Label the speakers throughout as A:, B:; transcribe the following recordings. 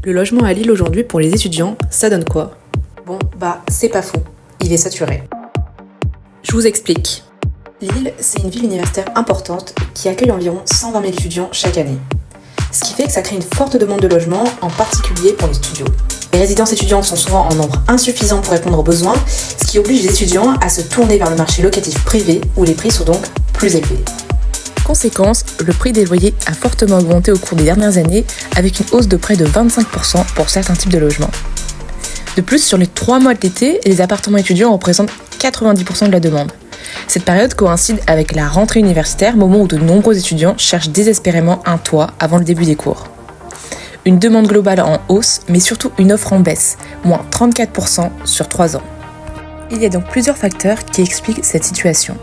A: Le logement à Lille aujourd'hui pour les étudiants, ça donne quoi? Bon, c'est pas fou, il est saturé. Je vous explique. Lille, c'est une ville universitaire importante qui accueille environ 120 000 étudiants chaque année. Ce qui fait que ça crée une forte demande de logement, en particulier pour les studios. Les résidences étudiantes sont souvent en nombre insuffisant pour répondre aux besoins, ce qui oblige les étudiants à se tourner vers le marché locatif privé où les prix sont donc plus élevés.
B: Conséquence, le prix des loyers a fortement augmenté au cours des dernières années avec une hausse de près de 25% pour certains types de logements. De plus, sur les 3 mois de l'été, les appartements étudiants représentent 90% de la demande. Cette période coïncide avec la rentrée universitaire, moment où de nombreux étudiants cherchent désespérément un toit avant le début des cours. Une demande globale en hausse, mais surtout une offre en baisse, moins 34% sur 3 ans. Il y a donc plusieurs facteurs qui expliquent cette situation.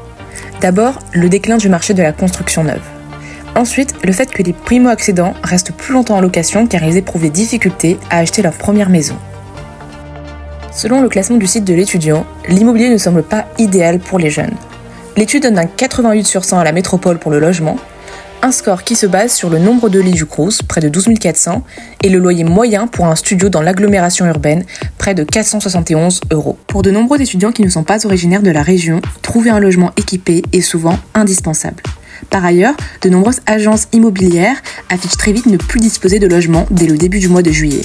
B: D'abord, le déclin du marché de la construction neuve. Ensuite, le fait que les primo-accédants restent plus longtemps en location car ils éprouvent des difficultés à acheter leur première maison. Selon le classement du site de l'étudiant, l'immobilier ne semble pas idéal pour les jeunes. L'étude donne un 88 sur 100 à la métropole pour le logement, un score qui se base sur le nombre de lits du Crous, près de 12 400, et le loyer moyen pour un studio dans l'agglomération urbaine, près de 471 €. Pour de nombreux étudiants qui ne sont pas originaires de la région, trouver un logement équipé est souvent indispensable. Par ailleurs, de nombreuses agences immobilières affichent très vite ne plus disposer de logements dès le début du mois de juillet.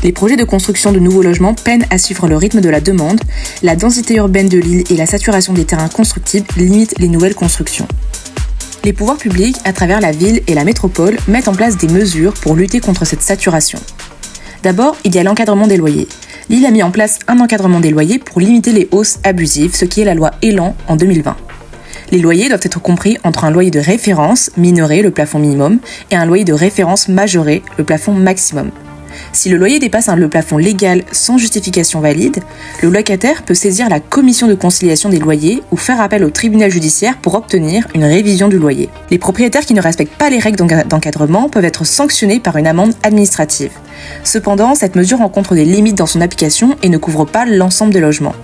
B: Les projets de construction de nouveaux logements peinent à suivre le rythme de la demande, la densité urbaine de Lille et la saturation des terrains constructibles limitent les nouvelles constructions. Les pouvoirs publics, à travers la ville et la métropole, mettent en place des mesures pour lutter contre cette saturation. D'abord, il y a l'encadrement des loyers. Lille a mis en place un encadrement des loyers pour limiter les hausses abusives, ce qui est la loi Elan en 2020. Les loyers doivent être compris entre un loyer de référence, minoré, le plafond minimum, et un loyer de référence majoré, le plafond maximum. Si le loyer dépasse le plafond légal sans justification valide, le locataire peut saisir la commission de conciliation des loyers ou faire appel au tribunal judiciaire pour obtenir une révision du loyer. Les propriétaires qui ne respectent pas les règles d'encadrement peuvent être sanctionnés par une amende administrative. Cependant, cette mesure rencontre des limites dans son application et ne couvre pas l'ensemble des logements.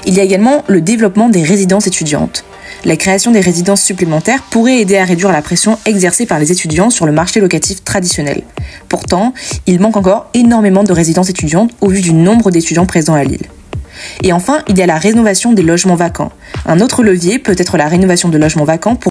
B: Il y a également le développement des résidences étudiantes. La création des résidences supplémentaires pourrait aider à réduire la pression exercée par les étudiants sur le marché locatif traditionnel. Pourtant, il manque encore énormément de résidences étudiantes au vu du nombre d'étudiants présents à Lille. Et enfin, il y a la rénovation des logements vacants. Un autre levier peut être la rénovation de logements vacants pour